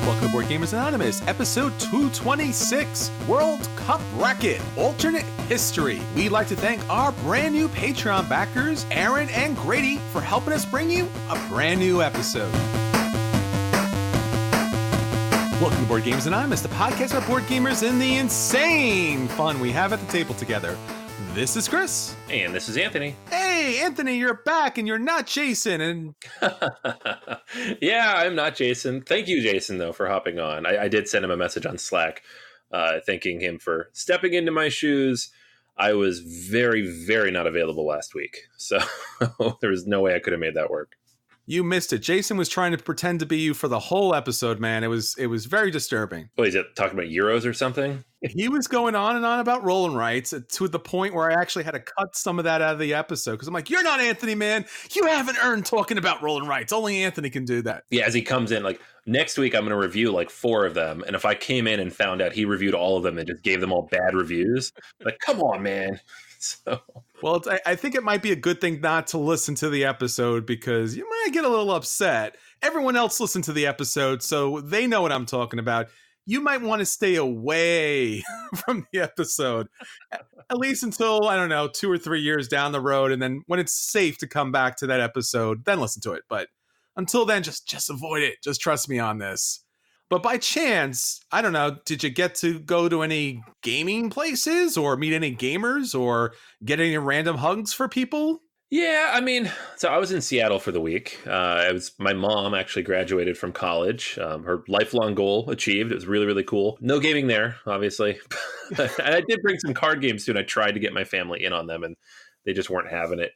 Welcome to Board Gamers Anonymous, episode 226, World Cup Bracket, Alternate History. We'd like to thank our brand new Patreon backers, Aaron and Grady, for helping us bring you a brand new episode. Welcome to Board Gamers Anonymous, the podcast about board gamers and the insane fun we have at the table together. This is Chris. And this is Anthony. Hey, Anthony, you're back and you're not Jason. And yeah, I'm not Jason. Thank you, Jason, though, for hopping on. I did send him a message on Slack thanking him for stepping into my shoes. I was very, very not available last week. So there was no way I could have made that work. You missed it. Jason was trying to pretend to be you for the whole episode, man. It was very disturbing. What, is it talking about Euros or something? He was going on and on about rolling rights to the point where I actually had to cut some of that out of the episode because I'm like, you're not Anthony, man. You haven't earned talking about rolling rights. Only Anthony can do that. Yeah, as he comes in, like, next week I'm going to review like 4 of them. And if I came in and found out he reviewed all of them and just gave them all bad reviews, like, come on, man. So... Well, I think it might be a good thing not to listen to the episode because you might get a little upset. Everyone else listened to the episode, so they know what I'm talking about. You might want to stay away from the episode, at least until, I don't know, 2 or 3 years down the road. And then when it's safe to come back to that episode, then listen to it. But until then, just avoid it. Just trust me on this. But by chance, I don't know, did you get to go to any gaming places or meet any gamers or get any random hugs for people? Yeah, I mean, so I was in Seattle for the week. My mom actually graduated from college. Her lifelong goal achieved. It was really, really cool. No gaming there, obviously. And I did bring some card games too, and I tried to get my family in on them, and they just weren't having it.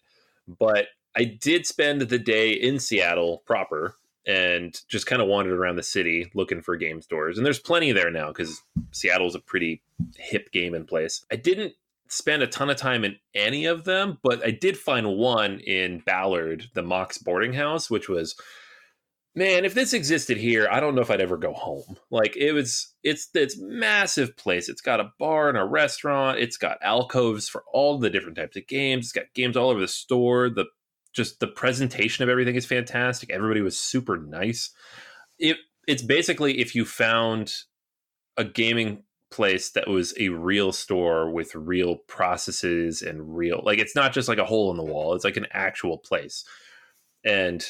But I did spend the day in Seattle proper and just kind of wandered around the city looking for game stores. And there's plenty there now because Seattle's a pretty hip gaming place. I didn't spend a ton of time in any of them, but I did find one in Ballard, the Mox boarding house, which was, man, if this existed here, I don't know if I'd ever go home. Like, it's massive place. It's got a bar and a restaurant. It's got alcoves for all the different types of games. It's got games all over the store. Just the presentation of everything is fantastic. Everybody was super nice. It's basically if you found a gaming place that was a real store with real processes and real, like, it's not just like a hole in the wall. It's like an actual place. And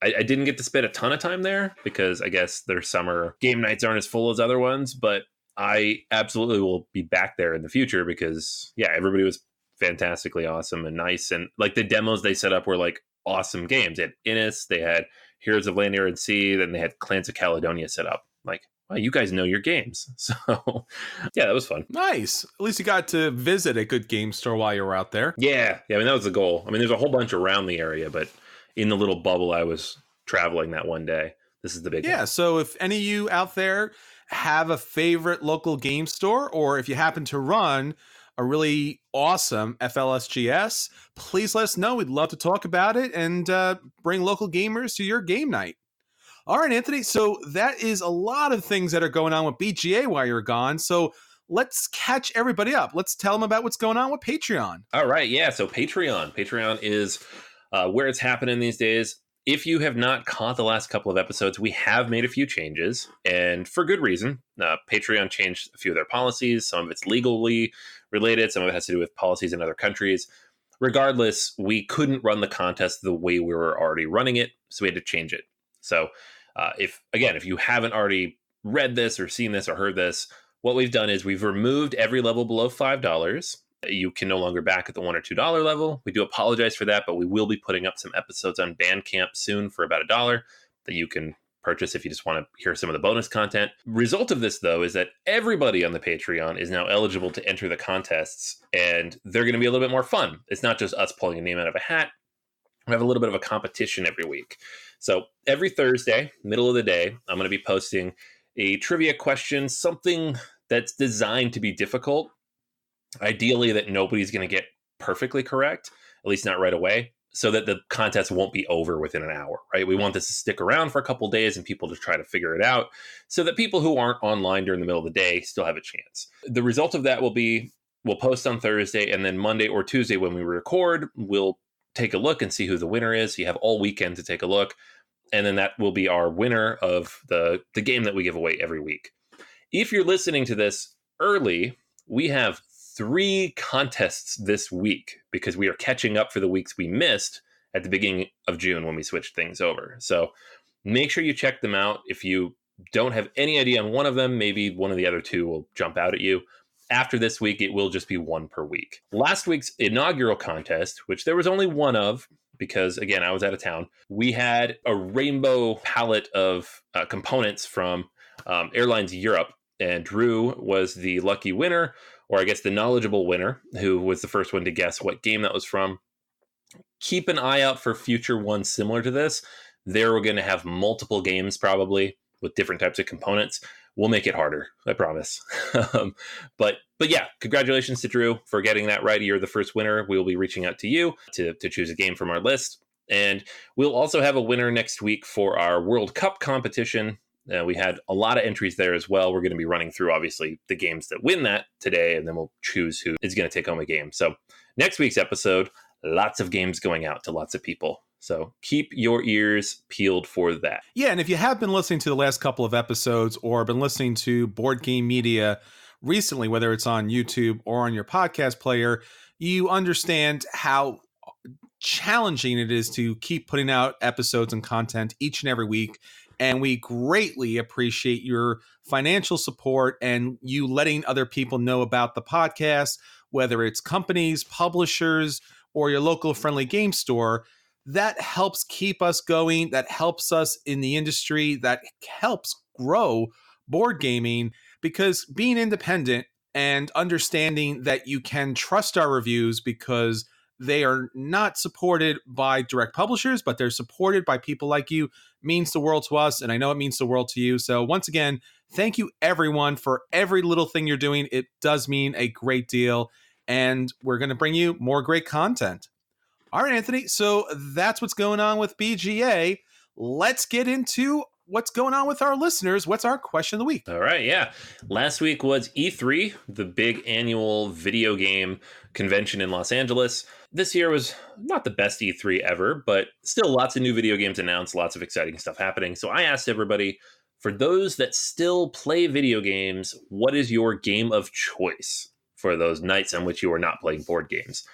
I didn't get to spend a ton of time there because I guess their summer game nights aren't as full as other ones, but I absolutely will be back there in the future because, yeah, everybody was fantastically awesome and nice, and like the demos they set up were like awesome games. They had Innis, they had Heroes of Land, Air, and Sea, then they had Clans of Caledonia set up. Like, wow, you guys know your games. So yeah, that was fun. Nice. At least you got to visit a good game store while you were out there. Yeah, I mean, that was the goal. I mean, there's a whole bunch around the area, but in the little bubble I was traveling that one day, this is the big one. So if any of you out there have a favorite local game store, or if you happen to run a really awesome FLSGS, please let us know. We'd love to talk about it and bring local gamers to your game night. All right, Anthony. So that is a lot of things that are going on with BGA while you're gone. So let's catch everybody up. Let's tell them about what's going on with Patreon. All right. Yeah. So Patreon is where it's happening these days. If you have not caught the last couple of episodes, we have made a few changes, and for good reason. Patreon changed a few of their policies. Some of it's legally related. Some of it has to do with policies in other countries. Regardless, we couldn't run the contest the way we were already running it, so we had to change it. So if you haven't already read this or seen this or heard this, what we've done is we've removed every level below $5. You can no longer back at the $1 or $2 level. We do apologize for that, but we will be putting up some episodes on Bandcamp soon for about $1 that you can purchase if you just want to hear some of the bonus content. Result of this, though, is that everybody on the Patreon is now eligible to enter the contests, and they're going to be a little bit more fun. It's not just us pulling a name out of a hat. We have a little bit of a competition every week. So every Thursday, middle of the day, I'm going to be posting a trivia question, something that's designed to be difficult. Ideally that nobody's going to get perfectly correct, at least not right away, so that the contest won't be over within an hour, right? We want this to stick around for a couple of days and people to try to figure it out so that people who aren't online during the middle of the day still have a chance. The result of that will be we'll post on Thursday, and then Monday or Tuesday when we record, we'll take a look and see who the winner is. You have all weekend to take a look. And then that will be our winner of the game that we give away every week. If you're listening to this early, we have 3 contests this week because we are catching up for the weeks we missed at the beginning of June when we switched things over. So make sure you check them out. If you don't have any idea on one of them, maybe one of the other 2 will jump out at you. After this week, it will just be 1 per week. Last week's inaugural contest, which there was only 1 of, because again, I was out of town, we had a rainbow palette of components from Airlines Europe, and Drew was the lucky winner, or I guess the knowledgeable winner, who was the first one to guess what game that was from. Keep an eye out for future ones similar to this. They're going to have multiple games probably with different types of components. We'll make it harder, I promise. But yeah, congratulations to Drew for getting that right. You're the first winner. We will be reaching out to you to choose a game from our list. And we'll also have a winner next week for our World Cup competition. We had a lot of entries there as well. We're going to be running through, obviously, the games that win that today, and then we'll choose who is going to take home a game. So next week's episode, lots of games going out to lots of people. So keep your ears peeled for that. Yeah, and if you have been listening to the last couple of episodes or been listening to Board Game Media recently, whether it's on YouTube or on your podcast player, you understand how challenging it is to keep putting out episodes and content each and every week. And we greatly appreciate your financial support and you letting other people know about the podcast, whether it's companies, publishers, or your local friendly game store. That helps keep us going. That helps us in the industry. That helps grow board gaming, because being independent and understanding that you can trust our reviews because they are not supported by direct publishers, but they're supported by people like you, means the world to us. And I know it means the world to you. So once again, thank you everyone for every little thing you're doing. It does mean a great deal. And we're going to bring you more great content. All right, Anthony. So that's what's going on with BGA. Let's get into what's going on with our listeners. What's our question of the week? All right, yeah. Last week was E3, the big annual video game convention in Los Angeles. This year was not the best E3 ever, but still lots of new video games announced, lots of exciting stuff happening. So I asked everybody, for those that still play video games, what is your game of choice for those nights on which you are not playing board games?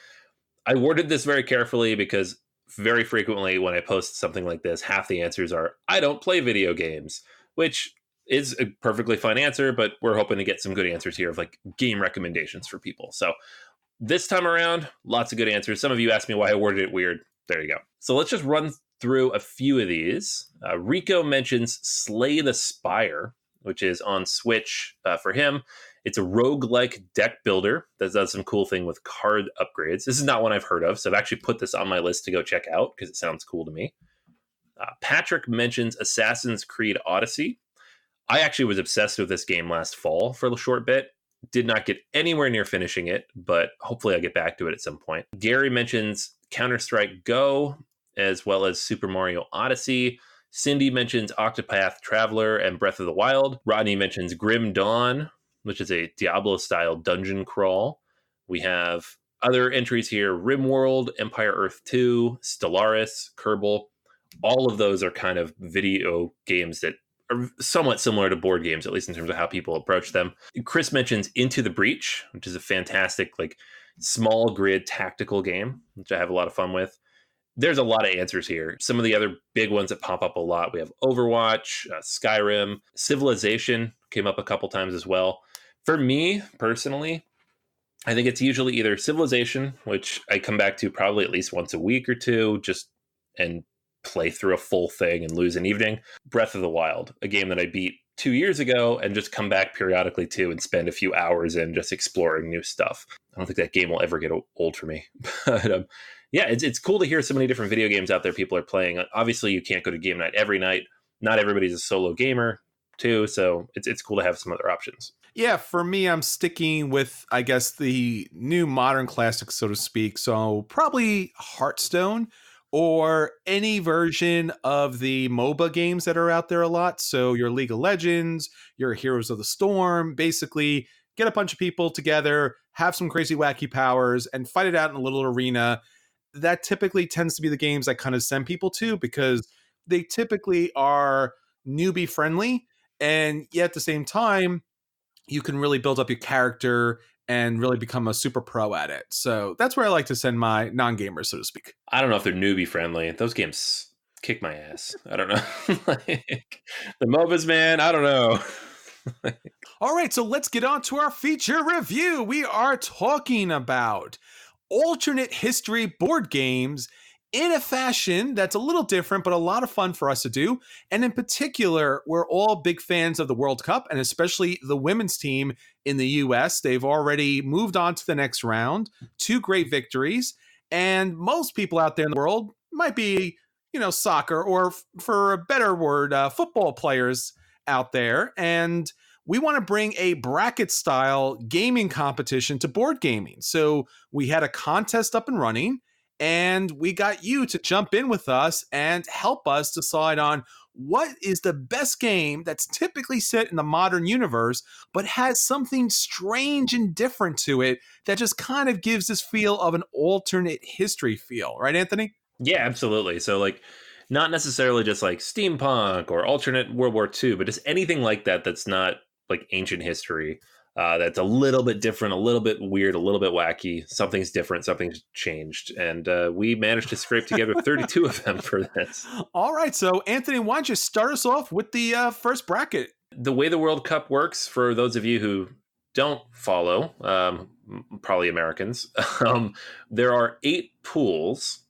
I worded this very carefully because very frequently when I post something like this, half the answers are, I don't play video games, which is a perfectly fine answer, but we're hoping to get some good answers here of like game recommendations for people. So this time around, lots of good answers. Some of you asked me why I worded it weird. There you go. So let's just run through a few of these. Rico mentions Slay the Spire, which is on Switch for him. It's a roguelike deck builder that does some cool thing with card upgrades. This is not one I've heard of, so I've actually put this on my list to go check out because it sounds cool to me. Patrick mentions Assassin's Creed Odyssey. I actually was obsessed with this game last fall for a short bit. Did not get anywhere near finishing it, but hopefully I'll get back to it at some point. Gary mentions Counter-Strike Go, as well as Super Mario Odyssey. Cindy mentions Octopath Traveler and Breath of the Wild. Rodney mentions Grim Dawn, which is a Diablo-style dungeon crawl. We have other entries here: RimWorld, Empire Earth 2, Stellaris, Kerbal. All of those are kind of video games that are somewhat similar to board games, at least in terms of how people approach them. Chris mentions Into the Breach, which is a fantastic, like, small grid tactical game, which I have a lot of fun with. There's a lot of answers here. Some of the other big ones that pop up a lot, we have Overwatch, Skyrim, Civilization came up a couple times as well. For me, personally, I think it's usually either Civilization, which I come back to probably at least once a week or two, just and play through a full thing and lose an evening. Breath of the Wild, a game that I beat 2 years ago and just come back periodically to and spend a few hours in just exploring new stuff. I don't think that game will ever get old for me. But yeah, it's cool to hear so many different video games out there people are playing. Obviously, you can't go to game night every night. Not everybody's a solo gamer, too, so it's cool to have some other options. Yeah, for me, I'm sticking with, I guess, the new modern classics, so to speak. So probably Hearthstone or any version of the MOBA games that are out there a lot. So your League of Legends, your Heroes of the Storm, basically get a bunch of people together, have some crazy wacky powers, and fight it out in a little arena. That typically tends to be the games I kind of send people to because they typically are newbie friendly. And yet at the same time, you can really build up your character and really become a super pro at it. So that's where I like to send my non-gamers, so to speak. I don't know if they're newbie friendly. Those games kick my ass. I don't know. Like, the MOBAs, man, I don't know. All right, so let's get on to our feature review. We are talking about alternate history board games in a fashion that's a little different, but a lot of fun for us to do. And in particular, we're all big fans of the World Cup, and especially the women's team in the US. They've already moved on to the next round, 2 great victories. And most people out there in the world might be, soccer, or for a better word, football players out there. And we want to bring a bracket style gaming competition to board gaming. So we had a contest up and running, and we got you to jump in with us and help us decide on what is the best game that's typically set in the modern universe, but has something strange and different to it that just kind of gives this feel of an alternate history feel. Right, Anthony? Yeah, absolutely. So, like, not necessarily just like steampunk or alternate World War II, but just anything like that that's not like ancient history. That's a little bit different, a little bit weird, a little bit wacky. Something's different, something's changed. And we managed to scrape together 32 of them for this. All right. So, Anthony, why don't you start us off with the first bracket? The way the World Cup works, for those of you who don't follow, probably Americans, there are 8 pools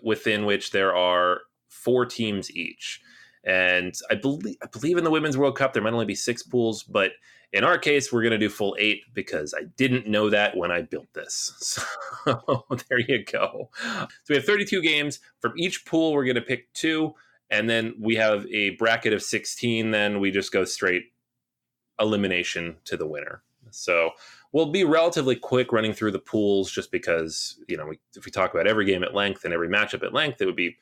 within which there are 4 teams each. And I believe in the Women's World Cup, there might only be 6 pools, but in our case, we're going to do full 8 because I didn't know that when I built this. So there you go. So we have 32 games. From each pool, we're going to pick 2. And then we have a bracket of 16. Then we just go straight elimination to the winner. So we'll be relatively quick running through the pools just because, if we talk about every game at length and every matchup at length, it would be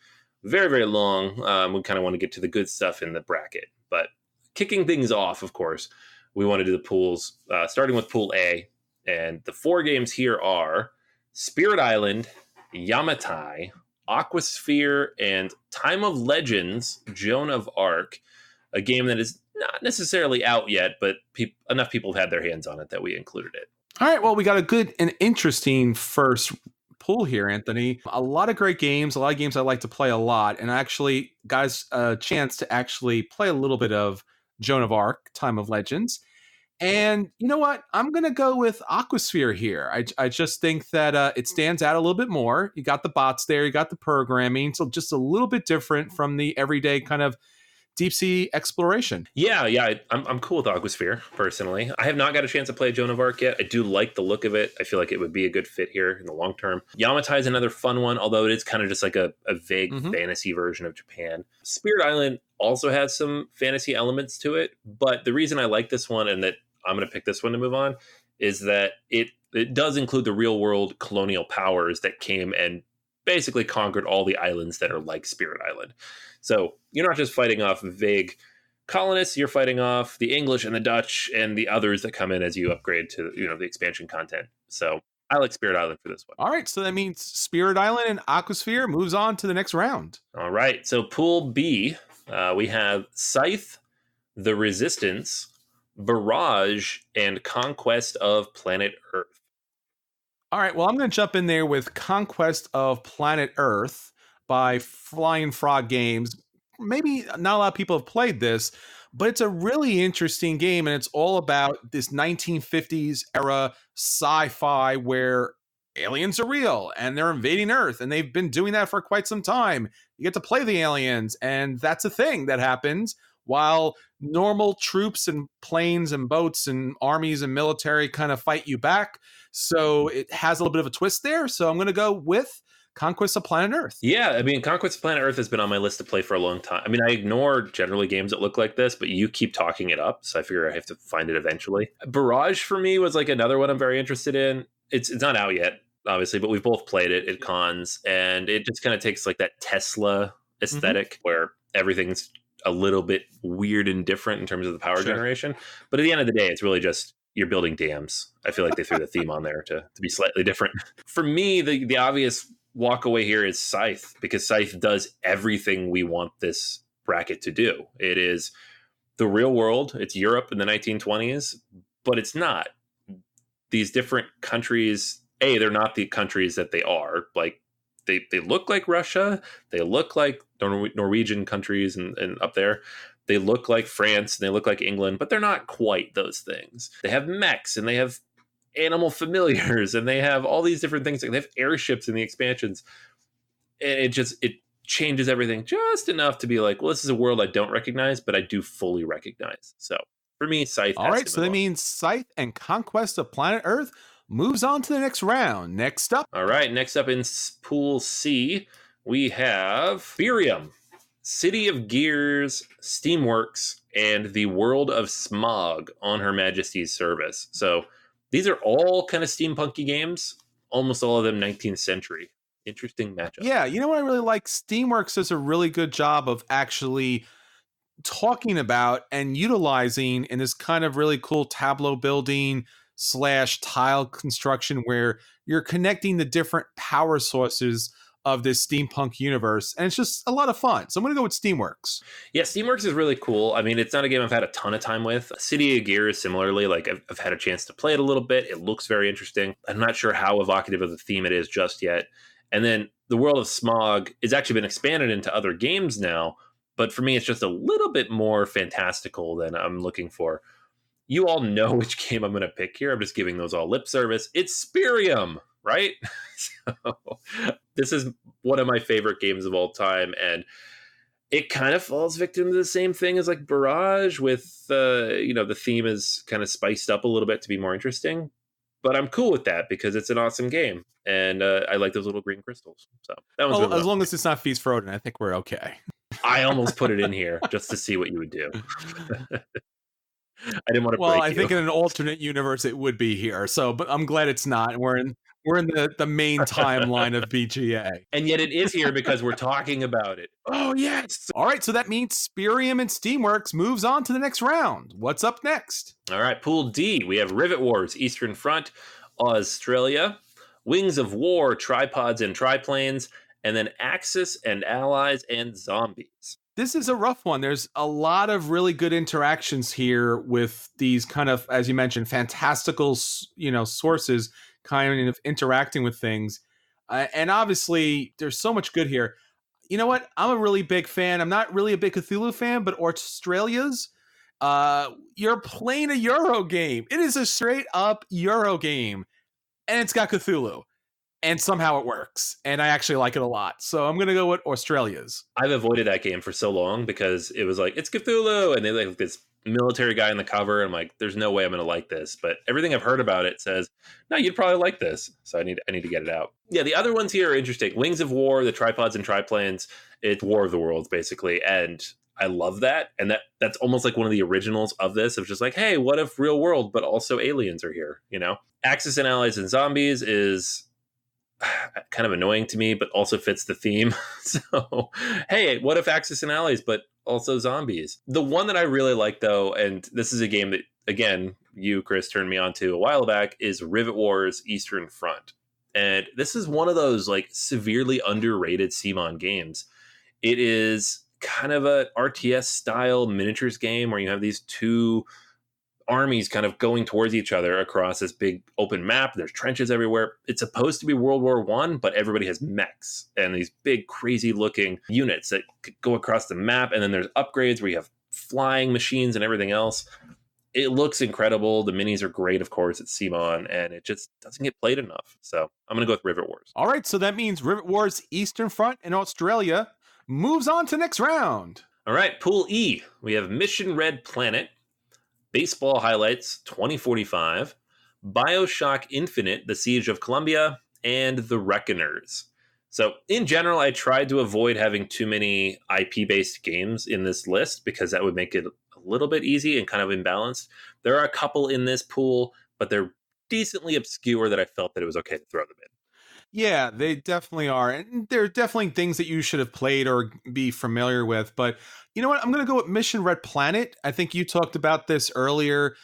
very, very long. We kind of want to get to the good stuff in the bracket. But kicking things off, of course, we want to do the pools, starting with Pool A. And the 4 games here are Spirit Island, Yamatai, Aquasphere, and Time of Legends, Joan of Arc, a game that is not necessarily out yet, but enough people have had their hands on it that we included it. All right, well, we got a good and interesting first pool here, Anthony. A lot of great games, a lot of games I like to play a lot, and I actually got a chance to actually play a little bit of Joan of Arc, Time of Legends. And you know what? I'm going to go with Aquasphere here. I just think that it stands out a little bit more. You got the bots there, you got the programming, so just a little bit different from the everyday kind of deep sea exploration. Yeah, I'm cool with Aquasphere, personally. I have not got a chance to play Joan of Arc yet. I do like the look of it. I feel like it would be a good fit here in the long term. Yamatai is another fun one, although it is kind of just like a vague fantasy version of Japan. Spirit Island also has some fantasy elements to it, but the reason I like this one and that I'm going to pick this one to move on is that it does include the real world colonial powers that came and basically conquered all the islands that are like Spirit Island. So you're not just fighting off vague colonists, you're fighting off the English and the Dutch and the others that come in as you upgrade to the expansion content. So I like Spirit Island for this one. All right, so that means Spirit Island and Aquasphere moves on to the next round. All right, so Pool B, we have Scythe, The Resistance, Barrage, and Conquest of Planet Earth. All right, well, I'm going to jump in there with Conquest of Planet Earth by Flying Frog Games. Maybe not a lot of people have played this, but it's a really interesting game, and it's all about this 1950s era sci-fi where aliens are real and they're invading Earth, and they've been doing that for quite some time. You get to play the aliens, and that's a thing that happens while normal troops and planes and boats and armies and military kind of fight you back. So it has a little bit of a twist there. So I'm going to go with Conquest of Planet Earth. Yeah, I mean, Conquest of Planet Earth has been on my list to play for a long time. I mean, I ignore generally games that look like this, but you keep talking it up, so I figure I have to find it eventually. Barrage for me was like another one I'm very interested in. It's not out yet, obviously, but we've both played it at cons, and it just kind of takes like that Tesla aesthetic where everything's a little bit weird and different in terms of the power generation. But at the end of the day, it's really just you're building dams. I feel like they threw the theme on there to be slightly different. For me, the obvious walk away here is Scythe, because Scythe does everything we want this bracket to do. It is the real world. It's Europe in the 1920s, but it's not. These different countries, they're not the countries that they are. Like they look like Russia, they look like Norwegian countries and up there. They look like France and they look like England, but they're not quite those things. They have mechs and they have animal familiars and they have all these different things. They have airships in the expansions. And it changes everything just enough to be like, well, this is a world I don't recognize, but I do fully recognize. So for me, Scythe All has right, to so move that on. means Scythe and Conquest of Planet Earth moves on to the next round. Next up. All right, next up in Pool C, we have Birium, City of Gears, Steamworks, and the World of Smog on Her Majesty's service. So these are all kind of steampunky games, almost all of them 19th century. Interesting matchup. Yeah, you know what I really like? Steamworks does a really good job of actually talking about and utilizing in this kind of really cool tableau building / tile construction where you're connecting the different power sources of this steampunk universe, and it's just a lot of fun. So I'm going to go with Steamworks. Yeah, Steamworks is really cool. I mean, it's not a game I've had a ton of time with. City of Gears, similarly, like I've had a chance to play it a little bit. It looks very interesting. I'm not sure how evocative of the theme it is just yet. And then the World of Smog has actually been expanded into other games now, but for me, it's just a little bit more fantastical than I'm looking for. You all know which game I'm going to pick here. I'm just giving those all lip service. It's Spirium, right? So this is one of my favorite games of all time, and it kind of falls victim to the same thing as like Barrage with the theme is kind of spiced up a little bit to be more interesting. But I'm cool with that because it's an awesome game, and I like those little green crystals. So that one's Well, as long as it's not Feast Froden, I think we're okay. I almost put it in here just to see what you would do. I didn't want to Well, break I you. think in an alternate universe it would be here. So, but I'm glad it's not. We're in the main timeline of BGA. And yet it is here because we're talking about it. Oh, yes. All right, so that means Spirium and Steamworks moves on to the next round. What's up next? All right, Pool D, we have Rivet Wars, Eastern Front, Australia, Wings of War, Tripods and Triplanes, and then Axis and Allies and Zombies. This is a rough one. There's a lot of really good interactions here with these kind of, as you mentioned, fantastical, sources kind of interacting with things. And obviously, there's so much good here. You know what? I'm a really big fan. I'm not really a big Cthulhu fan, but Australia's, you're playing a Euro game. It is a straight up Euro game, and it's got Cthulhu. And somehow it works. And I actually like it a lot. So I'm going to go with Australia's. I've avoided that game for so long because it was like, it's Cthulhu. And they like this military guy in the cover. I'm like, there's no way I'm going to like this. But everything I've heard about it says, no, you'd probably like this. So I need to get it out. Yeah, the other ones here are interesting. Wings of War, the Tripods and Triplanes. It's War of the Worlds, basically. And I love that. And that's almost like one of the originals of this, of just like, hey, what if real world, but also aliens are here, Axis and Allies and Zombies is kind of annoying to me, but also fits the theme. So, hey, what if Axis and Allies, but also zombies? The one that I really like, though, and this is a game that, again, you, Chris, turned me on to a while back, is Rivet Wars Eastern Front. And this is one of those, like, severely underrated CMON games. It is kind of a RTS-style miniatures game where you have these two armies kind of going towards each other across this big open map. There's trenches everywhere. It's supposed to be World War I, but everybody has mechs and these big, crazy looking units that go across the map. And then there's upgrades where you have flying machines and everything else. It looks incredible. The minis are great, of course, at CMON, and it just doesn't get played enough. So I'm going to go with Rivet Wars. All right, so that means Rivet Wars Eastern Front in Australia moves on to next round. All right, Pool E. We have Mission Red Planet, Baseball Highlights 2045, BioShock Infinite, The Siege of Columbia, and The Reckoners. So in general, I tried to avoid having too many IP-based games in this list because that would make it a little bit easy and kind of imbalanced. There are a couple in this pool, but they're decently obscure that I felt that it was okay to throw them in. Yeah, they definitely are. And they're definitely things that you should have played or be familiar with. But you know what? I'm going to go with Mission Red Planet. I think you talked about this earlier.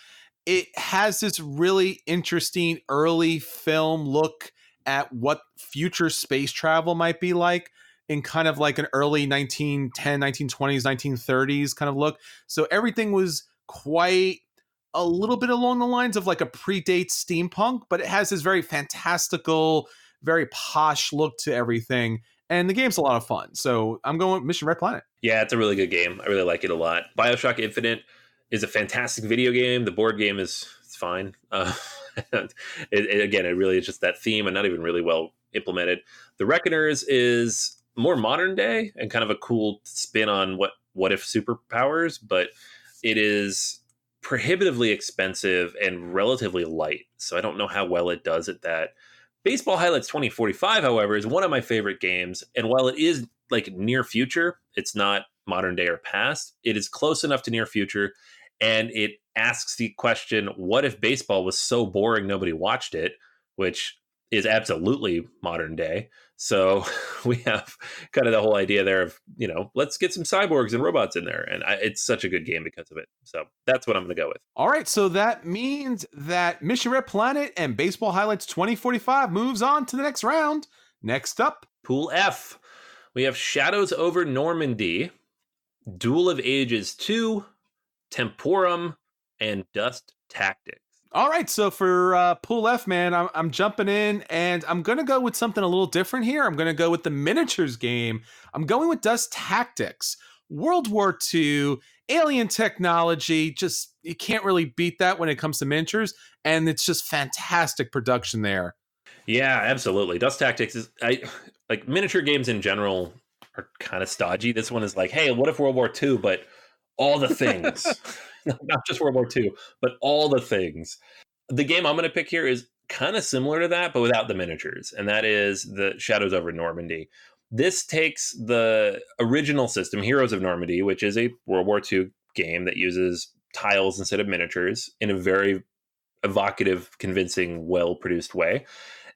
It has this really interesting early film look at what future space travel might be like in kind of like an early 1910, 1920s, 1930s kind of look. So everything was quite a little bit along the lines of like a predate steampunk, but it has this very fantastical, very posh look to everything. And the game's a lot of fun. So I'm going with Mission Red Planet. Yeah, it's a really good game. I really like it a lot. BioShock Infinite is a fantastic video game. The board game is it's fine. Again, it really is just that theme and not even really well implemented. The Reckoners is more modern day and kind of a cool spin on what if superpowers, but it is prohibitively expensive and relatively light. So I don't know how well it does at that. Baseball Highlights 2045, however, is one of my favorite games. And while it is like near future, it's not modern day or past. It is close enough to near future. And it asks the question, what if baseball was so boring nobody watched it? Which is absolutely modern day. So we have kind of the whole idea there of, let's get some cyborgs and robots in there. And it's such a good game because of it. So that's what I'm going to go with. All right. So that means that Mission Red Planet and Baseball Highlights 2045 moves on to the next round. Next up, Pool F. We have Shadows over Normandy, Duel of Ages 2, Temporum, and Dust Tactics. All right, so for Pool F, man, I'm jumping in, and I'm going to go with something a little different here. I'm going to go with the miniatures game. I'm going with Dust Tactics. World War II, alien technology, just you can't really beat that when it comes to miniatures, and it's just fantastic production there. Yeah, absolutely. Dust Tactics is like miniature games in general are kind of stodgy. This one is like, hey, what if World War II, but all the things. Not just World War II, but all the things. The game I'm going to pick here is kind of similar to that, but without the miniatures, and that is the Shadows over Normandy. This takes the original system, Heroes of Normandy, which is a World War II game that uses tiles instead of miniatures in a very evocative, convincing, well-produced way.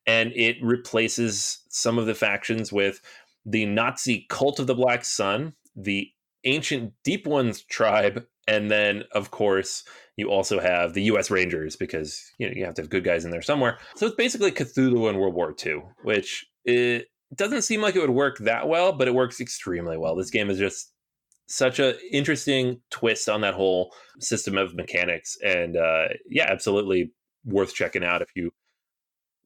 And it replaces some of the factions with the Nazi Cult of the Black Sun, the Ancient Deep Ones tribe, and then, of course, you also have the U.S. Rangers because you have to have good guys in there somewhere. So it's basically Cthulhu in World War II, which it doesn't seem like it would work that well, but it works extremely well. This game is just such an interesting twist on that whole system of mechanics. And absolutely worth checking out if you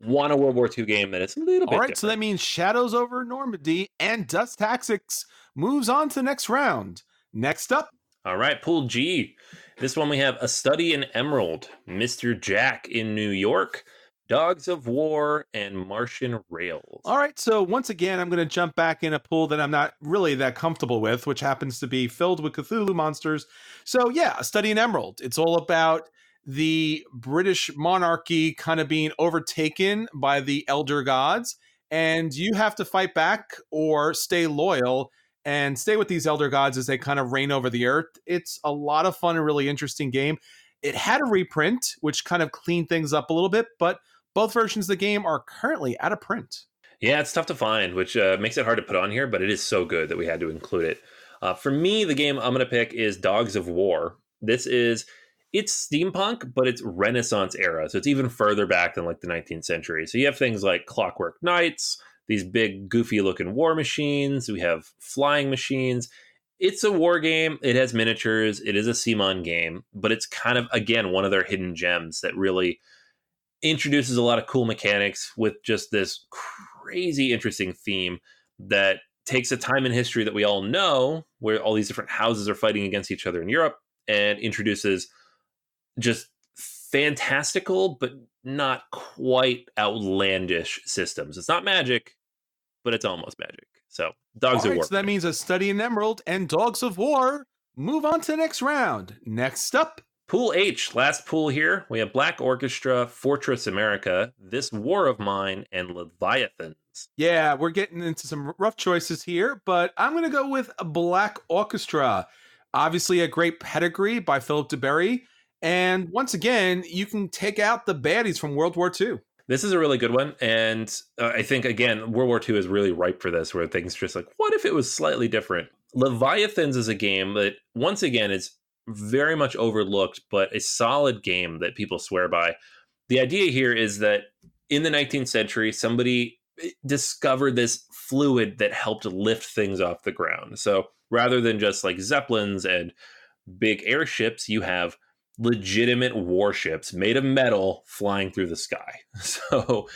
want a World War II game that is a little bit All right, different. so that means Shadows over Normandy and Dust Tactics moves on to the next round. Next up. All right, Pool G. This one we have A Study in Emerald, Mr. Jack in New York, Dogs of War, and Martian Rails. All right, so once again, I'm going to jump back in a pool that I'm not really that comfortable with, which happens to be filled with Cthulhu monsters. So yeah, A Study in Emerald. It's all about the British monarchy kind of being overtaken by the elder gods, and you have to fight back or stay loyal and stay with these elder gods as they kind of reign over the earth. It's a lot of fun and really interesting game. It had a reprint, which kind of cleaned things up a little bit, but both versions of the game are currently out of print. Yeah, it's tough to find, which makes it hard to put on here, but it is so good that we had to include it. For me, the game I'm going to pick is Dogs of War. It's steampunk, but it's Renaissance era. So it's even further back than like the 19th century. So you have things like Clockwork Knights, these big goofy looking war machines. We have flying machines. It's a war game. It has miniatures. It is a CMON game, but it's kind of, again, one of their hidden gems that really introduces a lot of cool mechanics with just this crazy interesting theme that takes a time in history that we all know where all these different houses are fighting against each other in Europe and introduces just fantastical, but not quite outlandish systems. It's not magic, but it's almost magic. So Dogs of War. So that means A Study in Emerald and Dogs of War move on to the next round. Next up. Pool H, last pool here. We have Black Orchestra, Fortress America, This War of Mine, and Leviathans. Yeah, we're getting into some rough choices here, but I'm going to go with a Black Orchestra. Obviously a great pedigree by Philip DeBerry. And once again, you can take out the baddies from World War II. This is a really good one. And I think, again, World War II is really ripe for this, where things just like, what if it was slightly different? Leviathans is a game that, once again, is very much overlooked, but a solid game that people swear by. The idea here is that in the 19th century, somebody discovered this fluid that helped lift things off the ground. So rather than just like zeppelins and big airships, you have legitimate warships made of metal flying through the sky. So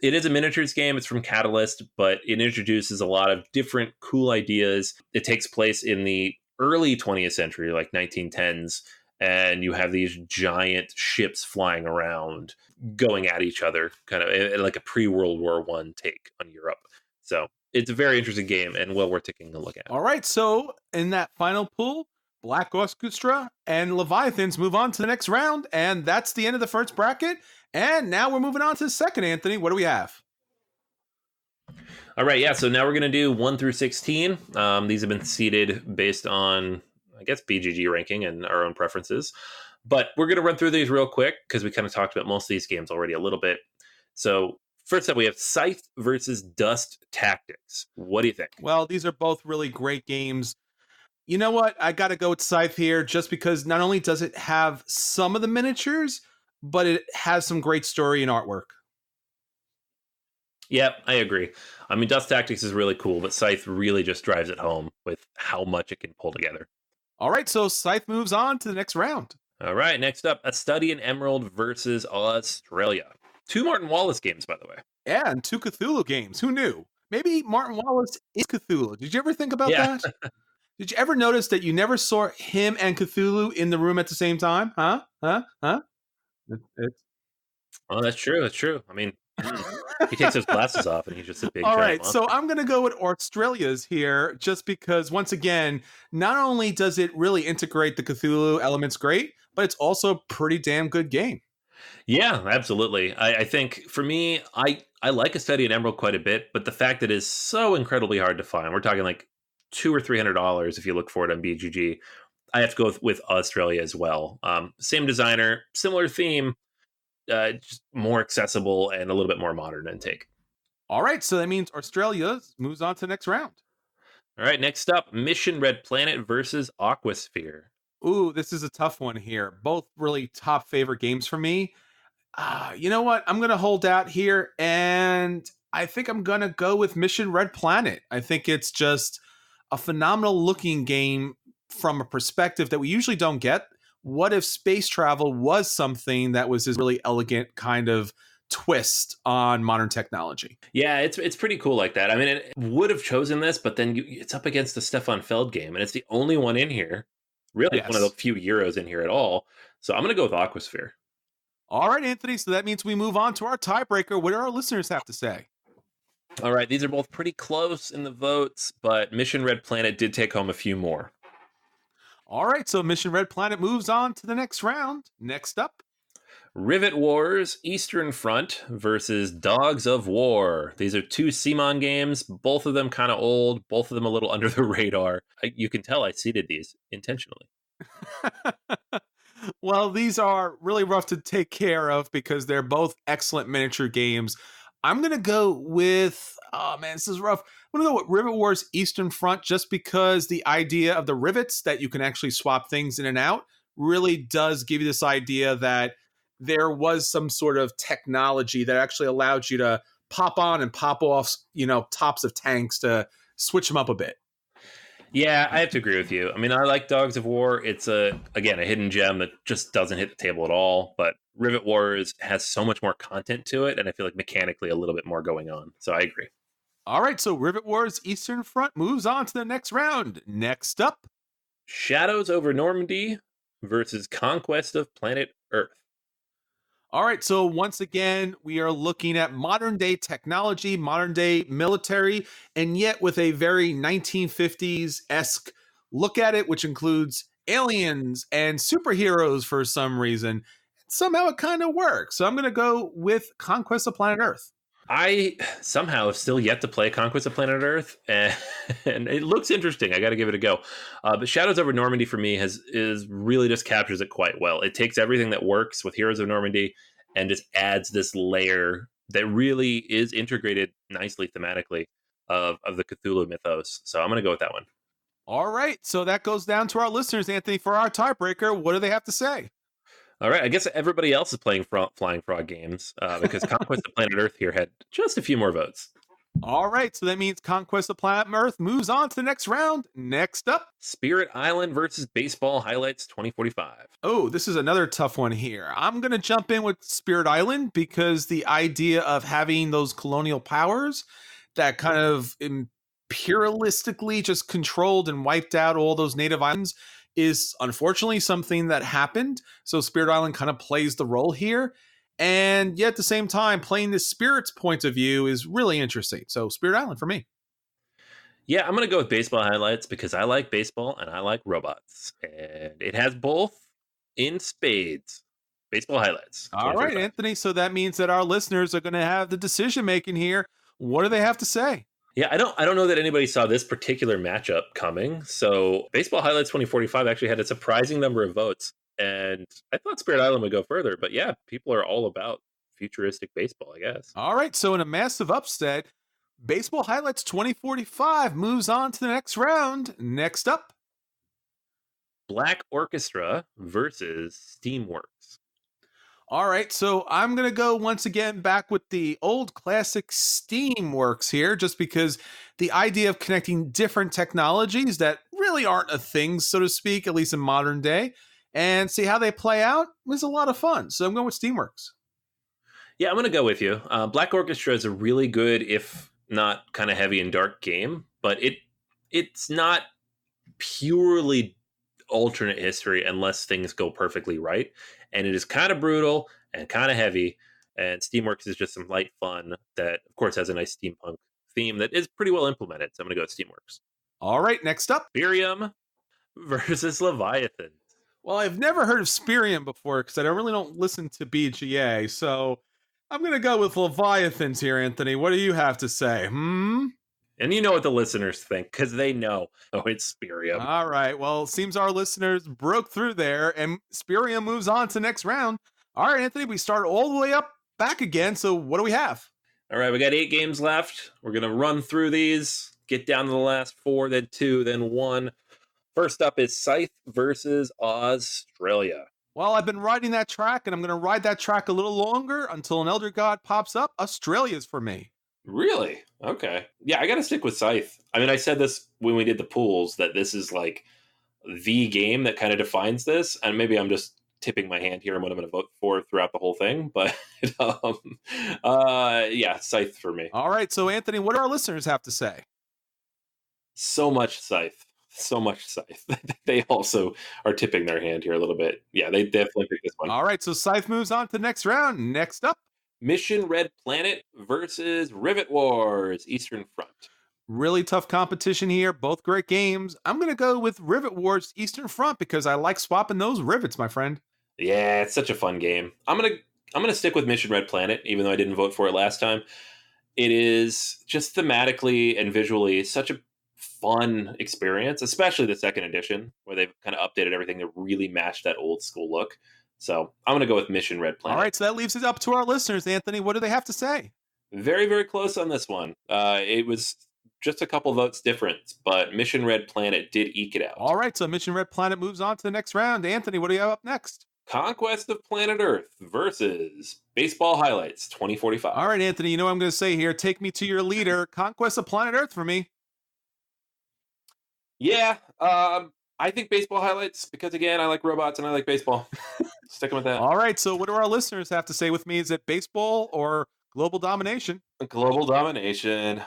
it is a miniatures game. It's from Catalyst, but it introduces a lot of different cool ideas. It takes place in the early 20th century, like 1910s, and you have these giant ships flying around going at each other, kind of like a pre-World War One take on Europe. So it's a very interesting game and well worth taking a look at. All right, so in that final pool, Black Orchestra and Leviathans move on to the next round, and that's the end of the first bracket. And now we're moving on to the second, Anthony. What do we have? All right, yeah. So now we're gonna do 1 through 16. These have been seeded based on, I guess, BGG ranking and our own preferences. But we're gonna run through these real quick because we kind of talked about most of these games already a little bit. So first up, we have Scythe versus Dust Tactics. What do you think? Well, these are both really great games. You know what? I got to go with Scythe here just because not only does it have some of the miniatures, but it has some great story and artwork. Yep, I agree. I mean, Dust Tactics is really cool, but Scythe really just drives it home with how much it can pull together. All right, so Scythe moves on to the next round. All right, next up, A Study in Emerald versus Australia. Two Martin Wallace games, by the way. Yeah, and two Cthulhu games. Who knew? Maybe Martin Wallace is Cthulhu. Did you ever think about Yeah. that? Did you ever notice that you never saw him and Cthulhu in the room at the same time? Huh? Huh? Huh? It's Oh, that's true. That's true. I mean, he takes his glasses off and he's just a big All giant right, monster. so I'm going to go with Australia's here just because, once again, not only does it really integrate the Cthulhu elements great, but it's also a pretty damn good game. Yeah, absolutely. I think for me, I like A Study in Emerald quite a bit, but the fact that it is so incredibly hard to find, we're talking like $200 or $300 if you look for it on BGG. I have to go with Australia as well. Same designer, similar theme, just more accessible and a little bit more modern intake. All right, so that means Australia moves on to the next round. All right, next up, Mission Red Planet versus Aquasphere. Ooh, this is a tough one here. Both really top favorite games for me. You know what? I'm going to hold out here, and I think I'm going to go with Mission Red Planet. I think it's just a phenomenal looking game from a perspective that we usually don't get. What if space travel was something that was this really elegant kind of twist on modern technology? Yeah, it's pretty cool like that. I mean, it would have chosen this, but then it's up against the Stefan Feld game, and it's the only one in here. Really, Yes. one of the few Euros in here at all. So I'm going to go with Aquasphere. All right, Anthony. So that means we move on to our tiebreaker. What do our listeners have to say? All right, these are both pretty close in the votes, but Mission Red Planet did take home a few more. All right, so Mission Red Planet moves on to the next round. Next up. Rivet Wars Eastern Front versus Dogs of War. These are two CMON games, both of them kind of old, both of them a little under the radar. You can tell I seeded these intentionally. Well, these are really rough to take care of because they're both excellent miniature games. I'm going to go with, oh man, this is rough. I'm going to go with Rivet Wars Eastern Front just because the idea of the rivets that you can actually swap things in and out really does give you this idea that there was some sort of technology that actually allowed you to pop on and pop off, tops of tanks to switch them up a bit. Yeah, I have to agree with you. I mean, I like Dogs of War. It's again a hidden gem that just doesn't hit the table at all. But Rivet Wars has so much more content to it, and I feel like mechanically a little bit more going on. So I agree. All right, so Rivet Wars Eastern Front moves on to the next round. Next up. Shadows over Normandy versus Conquest of Planet Earth. All right, so once again, we are looking at modern day technology, modern day military, and yet with a very 1950s esque look at it, which includes aliens and superheroes for some reason. Somehow it kind of works. So I'm going to go with Conquest of Planet Earth. I somehow have still yet to play Conquest of Planet Earth, and it looks interesting. I got to give it a go. But Shadows over Normandy for me is really just captures it quite well. It takes everything that works with Heroes of Normandy and just adds this layer that really is integrated nicely thematically of the Cthulhu mythos. So I'm going to go with that one. All right, so that goes down to our listeners, Anthony, for our tiebreaker. What do they have to say? All right, I guess everybody else is playing Flying Frog games because Conquest of Planet Earth here had just a few more votes. All right, so that means Conquest of Planet Earth moves on to the next round. Next up. Spirit Island versus Baseball Highlights 2045. Oh, this is another tough one here. I'm going to jump in with Spirit Island because the idea of having those colonial powers that kind of imperialistically just controlled and wiped out all those native islands is unfortunately something that happened. So Spirit Island kind of plays the role here. And yet at the same time, playing the spirit's point of view is really interesting. So Spirit Island for me. Yeah, I'm going to go with Baseball Highlights because I like baseball and I like robots. And it has both in spades. Baseball Highlights All right, 2045. Anthony. So that means that our listeners are going to have the decision making here. What do they have to say? Yeah, I don't know that anybody saw this particular matchup coming. So Baseball Highlights 2045 actually had a surprising number of votes. And I thought Spirit Island would go further, but yeah, people are all about futuristic baseball, I guess. All right. So in a massive upset, Baseball Highlights 2045 moves on to the next round. Next up. Black Orchestra versus Steamworks. All right, so I'm going to go once again back with the old classic Steamworks here, just because the idea of connecting different technologies that really aren't a thing, so to speak, at least in modern day, and see how they play out was a lot of fun. So I'm going with Steamworks. Yeah, I'm going to go with you. Black Orchestra is a really good, if not kind of heavy and dark game, but it's not purely alternate history unless things go perfectly right. And it is kind of brutal and kind of heavy. And Steamworks is just some light fun that, of course, has a nice steampunk theme that is pretty well implemented. So I'm going to go with Steamworks. All right, next up. Birium versus Leviathan. Well, I've never heard of Spirium before because I don't listen to BGA, so I'm going to go with Leviathans here, Anthony. What do you have to say? And you know what the listeners think because they know. Oh, it's Spirium. All right. Well, it seems our listeners broke through there, and Spirium moves on to next round. All right, Anthony, we start all the way up back again. So what do we have? All right, we got 8 games left. We're going to run through these, get down to the last 4, then 2, then 1. First up is Scythe versus Australia. Well, I've been riding that track, and I'm going to ride that track a little longer until an Elder God pops up. Australia's for me. Really? Okay. Yeah, I got to stick with Scythe. I mean, I said this when we did the pools that this is like the game that kind of defines this, and maybe I'm just tipping my hand here on what I'm going to vote for throughout the whole thing, but yeah, Scythe for me. All right, so Anthony, what do our listeners have to say? So much Scythe. They also are tipping their hand here a little bit. Yeah, they definitely pick this one. All right, so Scythe moves on to the next round. Next up. Mission Red Planet versus Rivet Wars Eastern Front. Really tough competition here. Both great games. I'm going to go with Rivet Wars Eastern Front because I like swapping those rivets, my friend. Yeah, it's such a fun game. I'm gonna stick with Mission Red Planet, even though I didn't vote for it last time. It is just thematically and visually such a fun experience, especially the second edition, where they've kind of updated everything to really match that old school look. So I'm going to go with Mission Red Planet. All right, so that leaves it up to our listeners, Anthony. What do they have to say? Very, very close on this one. It was just a couple votes difference, but Mission Red Planet did eke it out. All right, so Mission Red Planet moves on to the next round. Anthony, what do you have up next? Conquest of Planet Earth versus Baseball Highlights 2045. All right, Anthony, you know what I'm going to say here. Take me to your leader. Conquest of Planet Earth for me. Yeah, I think Baseball Highlights because, again, I like robots and I like baseball. Sticking with that. All right, so what do our listeners have to say with me? Is it baseball or global domination? Global domination.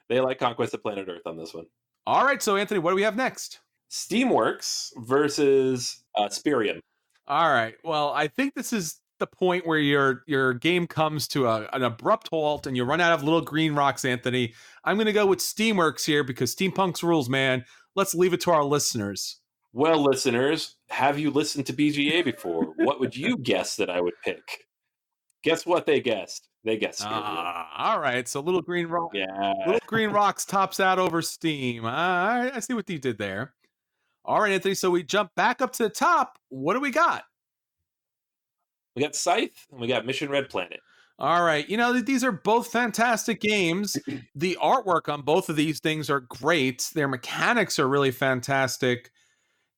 They like Conquest of Planet Earth on this one. All right, so Anthony, what do we have next? Steamworks versus Spirium. All right, well, I think this is the point where your game comes to an abrupt halt and you run out of little green rocks, Anthony. I'm going to go with Steamworks here because Steampunk's rules, man. Let's leave it to our listeners. Well, listeners, have you listened to BGA before? What would you guess that I would pick? Guess what they guessed? They guessed Spirium. All right, so little green rock. Yeah. Little green rocks tops out over Steam. I see what you did there. All right, Anthony. So we jump back up to the top. What do we got? We got Scythe and we got Mission Red Planet. All right. You know, these are both fantastic games. The artwork on both of these things are great. Their mechanics are really fantastic.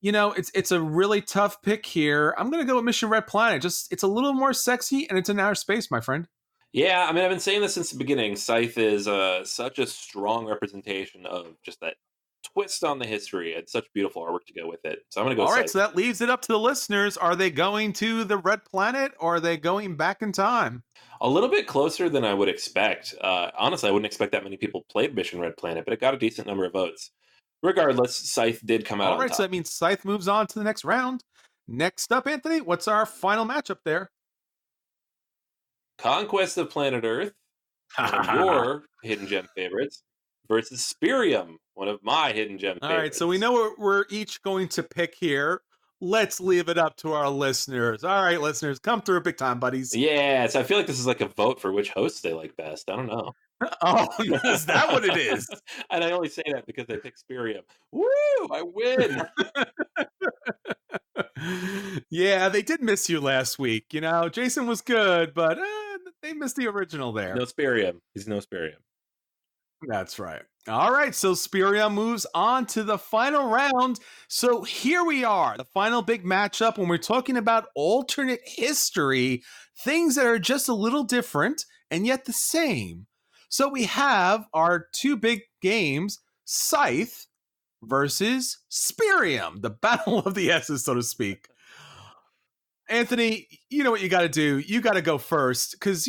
It's a really tough pick here. I'm gonna go with Mission Red Planet. Just it's a little more sexy and it's in outer space, my friend. Yeah, I mean, I've been saying this since the beginning. Scythe is such a strong representation of just that twist on the history and such beautiful artwork to go with it. So I'm going to go All right, Scythe. so that leaves it up to the listeners. Are they going to the Red Planet or are they going back in time? A little bit closer than I would expect. Honestly, I wouldn't expect that many people played Mission Red Planet, but it got a decent number of votes. Regardless, Scythe did come out All on right, so top. that means Scythe moves on to the next round. Next up, Anthony, what's our final matchup there? Conquest of Planet Earth, one of your hidden gem favorites, versus Spirium, one of my hidden gem All favorites. right, so we know what we're each going to pick here. Let's leave it up to our listeners. All right, listeners, come through big time, buddies. Yeah, so I feel like this is like a vote for which hosts they like best. I don't know. Oh, is that what it is? And I only say that because they picked Spirium. Woo! I win. Yeah, they did miss you last week. Jason was good, but they missed the original there. No Spirium. He's no Spirium. That's right. All right, so Spiria moves on to the final round. So here we are, the final big matchup when we're talking about alternate history, things that are just a little different and yet the same. So we have our two big games, Scythe versus Spirium, the battle of the S's, so to speak. Anthony, you know what you got to do. You got to go first because,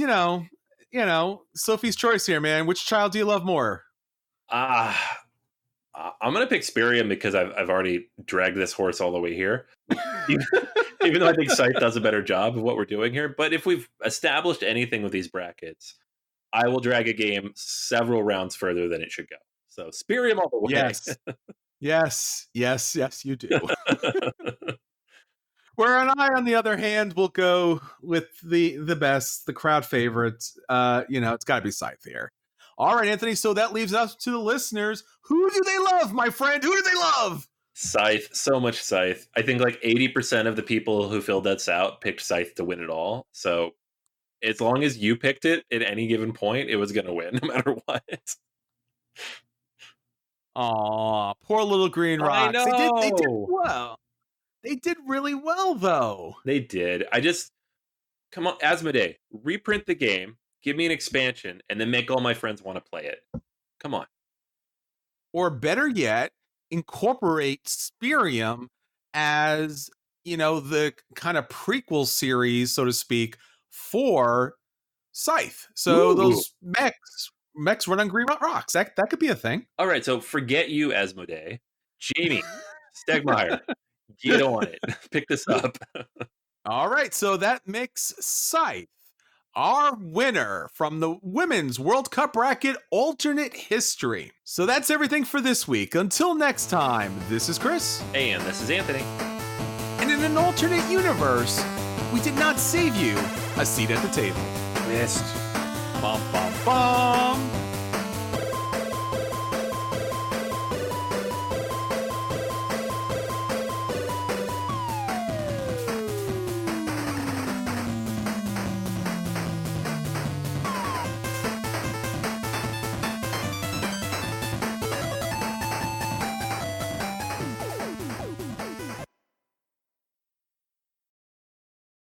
Sophie's choice here, man. Which child do you love more? I'm going to pick Spirium because I've already dragged this horse all the way here. Even though I think Scythe does a better job of what we're doing here. But if we've established anything with these brackets, I will drag a game several rounds further than it should go. So Spirium all the way. Yes, you do. Where and I, on the other hand, will go with the best, the crowd favorite. It's got to be Scythe here. All right, Anthony. So that leaves us to the listeners. Who do they love, my friend? Who do they love? Scythe, so much Scythe. I think like 80% of the people who filled that out picked Scythe to win it all. So as long as you picked it at any given point, it was going to win no matter what. Aw, poor little green rocks. I know. They did well. They did really well, though. They did. Come on, Asmodee, reprint the game, give me an expansion, and then make all my friends want to play it. Come on. Or better yet, incorporate Spirium as, the kind of prequel series, so to speak, for Scythe. So those mechs run on green rocks. That could be a thing. All right, so forget you, Asmodee. Jamie, Stegmeyer, get on it. Pick this up. All right, so that makes Scythe our winner from the Women's World Cup Bracket Alternate History. So that's everything for this week. Until next time, this is Chris. And this is Anthony. And in an alternate universe, we did not save you a seat at the table. Missed. Bum, bum, bum.